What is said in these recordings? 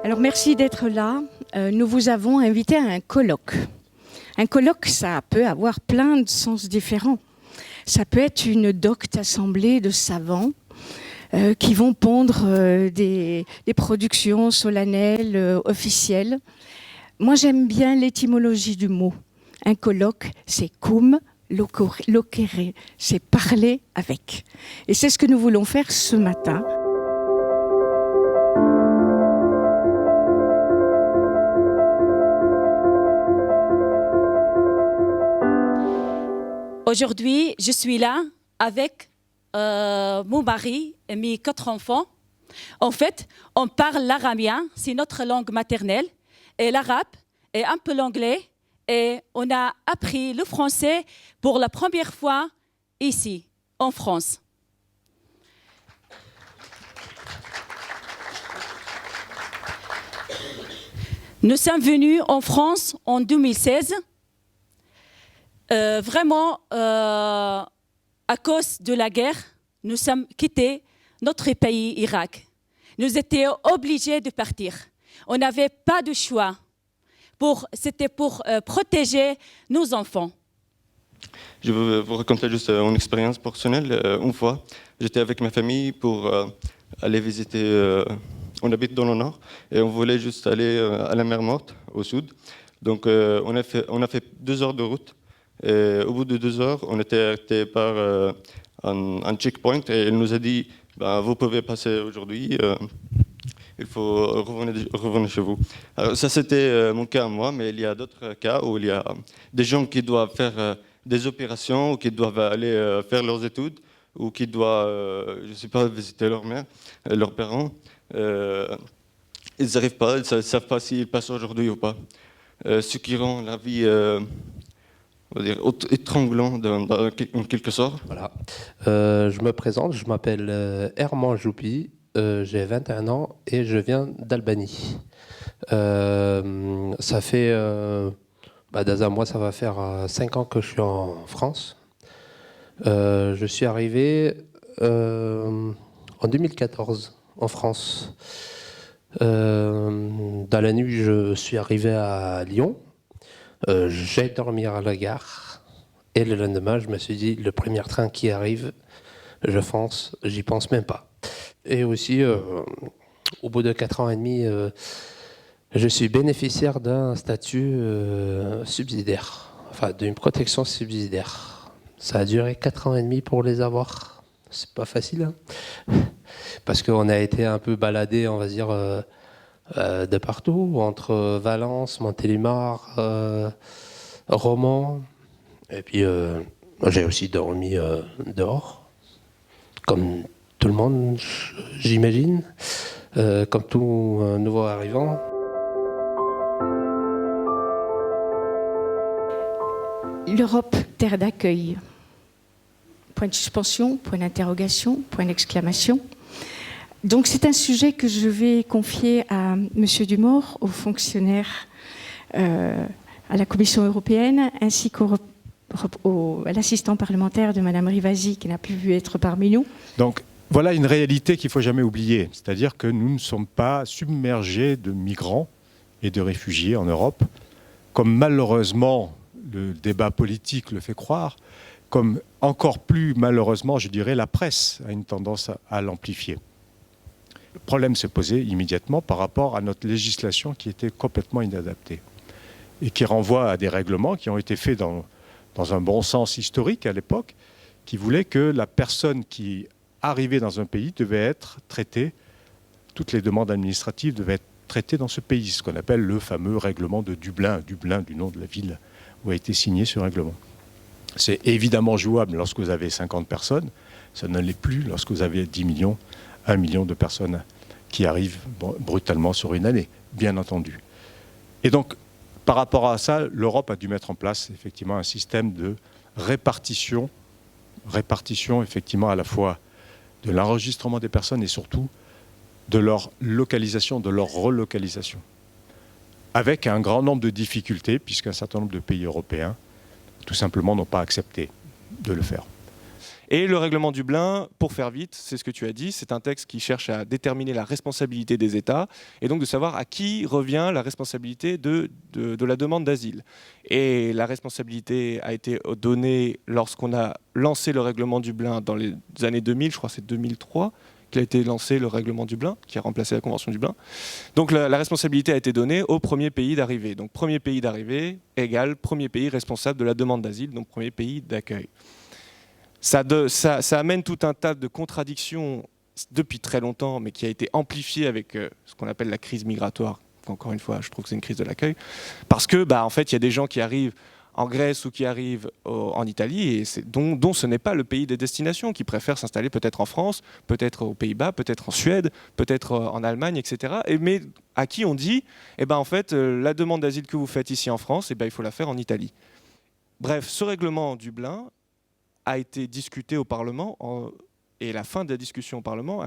Alors merci d'être là. Nous vous avons invité à un colloque. Un colloque, ça peut avoir plein de sens différents. Ça peut être une docte assemblée de savants qui vont pondre des productions solennelles, officielles. Moi, j'aime bien l'étymologie du mot. Un colloque, c'est cum locere, c'est parler avec. Et c'est ce que nous voulons faire ce matin. Aujourd'hui, je suis là avec mon mari et mes 4 enfants. En fait, on parle l'araméen, c'est notre langue maternelle, et l'arabe et un peu l'anglais. Et on a appris le français pour la première fois ici, en France. Nous sommes venus en France en 2016. Vraiment, à cause de la guerre, nous sommes quittés notre pays, Irak. Nous étions obligés de partir. On n'avait pas de choix. C'était pour protéger nos enfants. Je vais vous raconter juste une expérience personnelle. Une fois, j'étais avec ma famille pour aller visiter. On habite dans le nord et on voulait juste aller à la mer Morte, au sud. Donc, on a fait 2 heures de route. Et au bout de 2 heures, on était arrêté par un checkpoint et il nous a dit vous pouvez passer aujourd'hui, il faut revenir chez vous. Alors, ça, c'était mon cas à moi, mais il y a d'autres cas où il y a des gens qui doivent faire des opérations ou qui doivent aller faire leurs études ou qui doivent, je ne sais pas, visiter leur mère, leurs parents. Ils n'arrivent pas, ils ne savent pas s'ils passent aujourd'hui ou pas. Ce qui rend la vie on va dire étranglant en quelque sorte. Voilà. Je me présente, je m'appelle Herman Joupi, j'ai 21 ans et je viens d'Albanie. Ça fait, dans un mois, ça va faire 5 ans que je suis en France. Je suis arrivé en 2014 en France. Dans la nuit, je suis arrivé à Lyon. J'ai dormi à la gare et le lendemain, je me suis dit, le premier train qui arrive, j'y pense même pas. Et aussi, au bout de 4 ans et demi, je suis bénéficiaire d'un statut subsidiaire, enfin d'une protection subsidiaire. Ça a duré 4 ans et demi pour les avoir. C'est pas facile, hein, parce qu'on a été un peu baladé, on va dire, de partout, entre Valence, Montélimar, Romans. Et puis, j'ai aussi dormi dehors, comme tout le monde, j'imagine, comme tout nouveau arrivant. L'Europe, terre d'accueil. Point de suspension, point d'interrogation, point d'exclamation. Donc c'est un sujet que je vais confier à M. Dumort, au fonctionnaire à la Commission européenne, ainsi qu'à l'assistant parlementaire de Mme Rivasi, qui n'a pu être parmi nous. Donc voilà une réalité qu'il ne faut jamais oublier, c'est-à-dire que nous ne sommes pas submergés de migrants et de réfugiés en Europe, comme malheureusement le débat politique le fait croire, comme encore plus malheureusement, je dirais, la presse a une tendance à l'amplifier. Le problème se posait immédiatement par rapport à notre législation qui était complètement inadaptée et qui renvoie à des règlements qui ont été faits dans un bon sens historique à l'époque, qui voulait que la personne qui arrivait dans un pays devait être traitée, toutes les demandes administratives devaient être traitées dans ce pays, ce qu'on appelle le fameux règlement de Dublin, Dublin du nom de la ville où a été signé ce règlement. C'est évidemment jouable lorsque vous avez 50 personnes, ça ne l'est plus lorsque vous avez 10 millions, 1 million de personnes qui arrivent brutalement sur une année, bien entendu. Et donc, par rapport à ça, l'Europe a dû mettre en place effectivement un système de répartition effectivement à la fois de l'enregistrement des personnes et surtout de leur localisation, de leur relocalisation. Avec un grand nombre de difficultés, puisqu'un certain nombre de pays européens, tout simplement, n'ont pas accepté de le faire. Et le règlement Dublin, pour faire vite, c'est ce que tu as dit, c'est un texte qui cherche à déterminer la responsabilité des États et donc de savoir à qui revient la responsabilité de la demande d'asile. Et la responsabilité a été donnée lorsqu'on a lancé le règlement Dublin dans les années 2000, je crois que c'est 2003 qu'il a été lancé le règlement Dublin, qui a remplacé la Convention Dublin. Donc la responsabilité a été donnée au premier pays d'arrivée. Donc premier pays d'arrivée égale premier pays responsable de la demande d'asile, donc premier pays d'accueil. Ça amène tout un tas de contradictions depuis très longtemps, mais qui a été amplifié avec ce qu'on appelle la crise migratoire. Encore une fois, je trouve que c'est une crise de l'accueil. Parce que, en fait, il y a des gens qui arrivent en Grèce ou qui arrivent en Italie, et dont ce n'est pas le pays des destinations, qui préfèrent s'installer peut-être en France, peut-être aux Pays-Bas, peut-être en Suède, peut-être en Allemagne, etc. Mais à qui on dit, en fait, la demande d'asile que vous faites ici en France, il faut la faire en Italie. Bref, ce règlement Dublin a été discuté au Parlement, et la fin de la discussion au Parlement,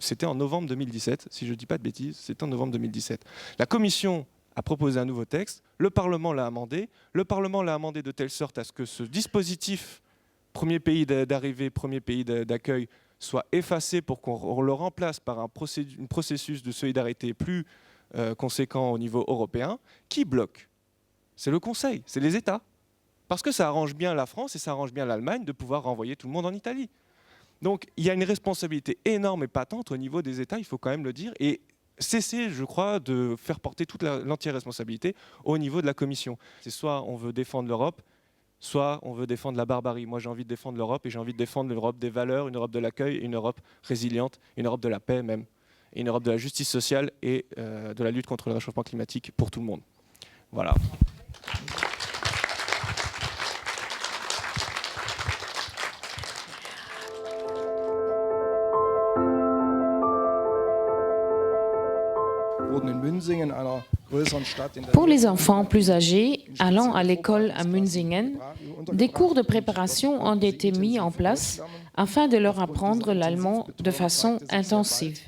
c'était en novembre 2017, si je ne dis pas de bêtises, c'était en novembre 2017. La Commission a proposé un nouveau texte, le Parlement l'a amendé de telle sorte à ce que ce dispositif premier pays d'arrivée, premier pays d'accueil soit effacé pour qu'on le remplace par un processus de solidarité plus conséquent au niveau européen. Qui bloque? C'est le Conseil, c'est les États. Parce que ça arrange bien la France et ça arrange bien l'Allemagne de pouvoir renvoyer tout le monde en Italie. Donc il y a une responsabilité énorme et patente au niveau des États, il faut quand même le dire, et cesser, je crois, de faire porter toute l'entière responsabilité au niveau de la Commission. C'est soit on veut défendre l'Europe, soit on veut défendre la barbarie. Moi j'ai envie de défendre l'Europe et j'ai envie de défendre l'Europe des valeurs, une Europe de l'accueil, une Europe résiliente, une Europe de la paix même, et une Europe de la justice sociale et de la lutte contre le réchauffement climatique pour tout le monde. Voilà. Pour les enfants plus âgés allant à l'école à Münzingen, des cours de préparation ont été mis en place afin de leur apprendre l'allemand de façon intensive.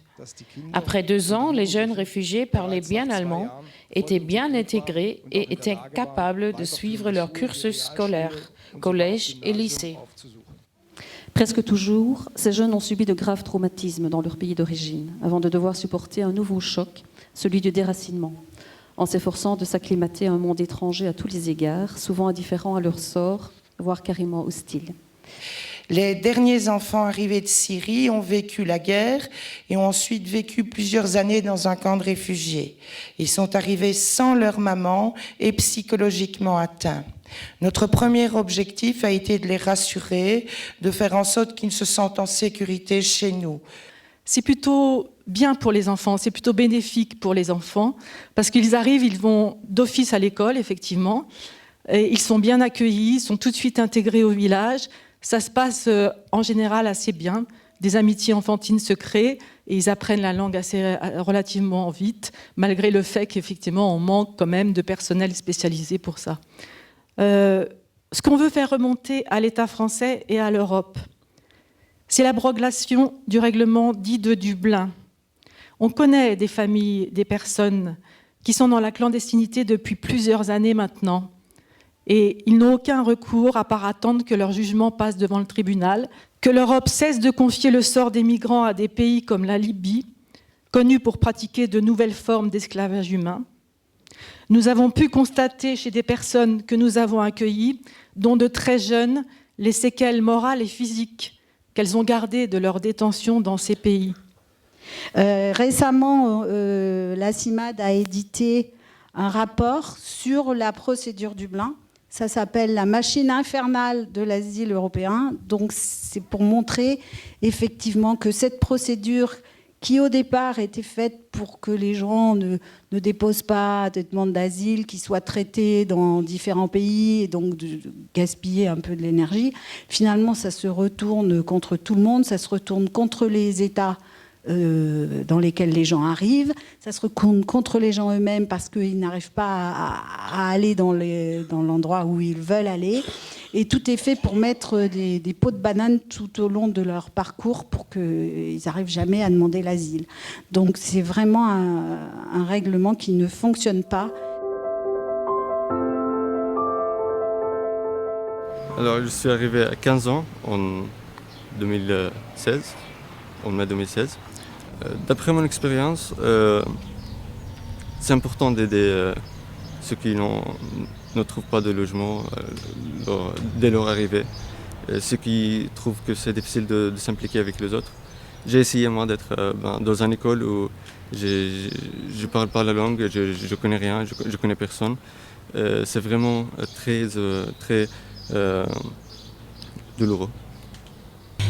Après 2 ans, les jeunes réfugiés parlaient bien allemand, étaient bien intégrés et étaient capables de suivre leur cursus scolaire, collège et lycée. Presque toujours, ces jeunes ont subi de graves traumatismes dans leur pays d'origine, avant de devoir supporter un nouveau choc, celui du déracinement, en s'efforçant de s'acclimater à un monde étranger à tous les égards, souvent indifférent à leur sort, voire carrément hostile. Les derniers enfants arrivés de Syrie ont vécu la guerre et ont ensuite vécu plusieurs années dans un camp de réfugiés. Ils sont arrivés sans leur maman et psychologiquement atteints. Notre premier objectif a été de les rassurer, de faire en sorte qu'ils se sentent en sécurité chez nous. C'est plutôt bien pour les enfants, c'est plutôt bénéfique pour les enfants, parce qu'ils arrivent, ils vont d'office à l'école, effectivement, et ils sont bien accueillis, ils sont tout de suite intégrés au village. Ça se passe en général assez bien, des amitiés enfantines se créent, et ils apprennent la langue relativement vite, malgré le fait qu'effectivement on manque quand même de personnel spécialisé pour ça. Ce qu'on veut faire remonter à l'État français et à l'Europe, c'est l'abrogation du règlement dit de Dublin. On connaît des familles, des personnes qui sont dans la clandestinité depuis plusieurs années maintenant, et ils n'ont aucun recours à part attendre que leur jugement passe devant le tribunal, que l'Europe cesse de confier le sort des migrants à des pays comme la Libye, connus pour pratiquer de nouvelles formes d'esclavage humain. Nous avons pu constater chez des personnes que nous avons accueillies, dont de très jeunes, les séquelles morales et physiques qu'elles ont gardées de leur détention dans ces pays. Récemment, la CIMAD a édité un rapport sur la procédure Dublin. Ça s'appelle la machine infernale de l'asile européen. Donc c'est pour montrer effectivement que cette procédure qui au départ était faite pour que les gens ne déposent pas de demande d'asile, qui soient traités dans différents pays et donc de gaspiller un peu de l'énergie, finalement ça se retourne contre tout le monde, ça se retourne contre les États dans lesquels les gens arrivent, ça se retourne contre les gens eux-mêmes parce qu'ils n'arrivent pas à aller dans l'endroit où ils veulent aller. Et tout est fait pour mettre des pots de banane tout au long de leur parcours pour qu'ils n'arrivent jamais à demander l'asile. Donc c'est vraiment un règlement qui ne fonctionne pas. Alors, je suis arrivé à 15 ans en 2016, en mai 2016. D'après mon expérience, c'est important d'aider ceux qui ne trouvent pas de logement dès leur arrivée, ceux qui trouvent que c'est difficile de s'impliquer avec les autres. J'ai essayé moi d'être dans une école où je ne parle pas la langue, je ne connais rien, je ne connais personne. C'est vraiment très douloureux.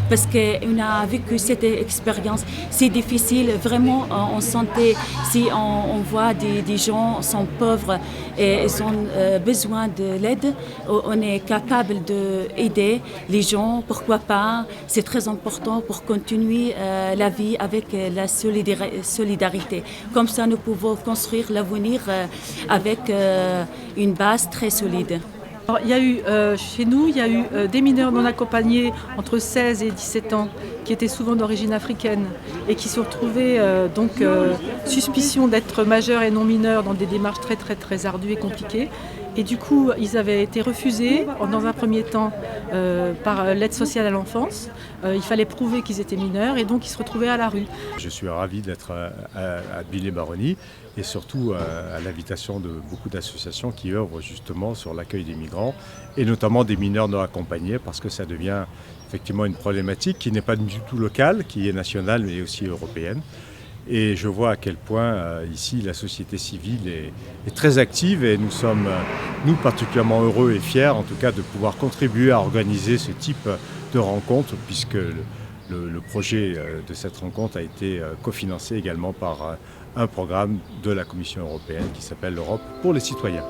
Parce qu'on a vécu cette expérience. C'est difficile, vraiment, en santé, si on voit des gens sont pauvres et ils ont besoin de l'aide, on est capable d'aider les gens, pourquoi pas. C'est très important pour continuer la vie avec la solidarité. Comme ça, nous pouvons construire l'avenir avec une base très solide. Alors, il y a eu, chez nous, il y a eu des mineurs non accompagnés entre 16 et 17 ans qui étaient souvent d'origine africaine et qui se retrouvaient suspicion d'être majeurs et non mineurs dans des démarches très ardues et compliquées. Et du coup, ils avaient été refusés dans un premier temps par l'aide sociale à l'enfance. Il fallait prouver qu'ils étaient mineurs et donc ils se retrouvaient à la rue. Je suis ravi d'être à Buis-les-Baronnies et surtout à l'invitation de beaucoup d'associations qui œuvrent justement sur l'accueil des migrants et notamment des mineurs non accompagnés parce que ça devient effectivement une problématique qui n'est pas du tout locale, qui est nationale mais aussi européenne. Et je vois à quel point ici la société civile est très active et nous sommes, nous, particulièrement heureux et fiers en tout cas de pouvoir contribuer à organiser ce type de rencontre puisque le projet de cette rencontre a été cofinancé également par un programme de la Commission européenne qui s'appelle l'Europe pour les citoyens.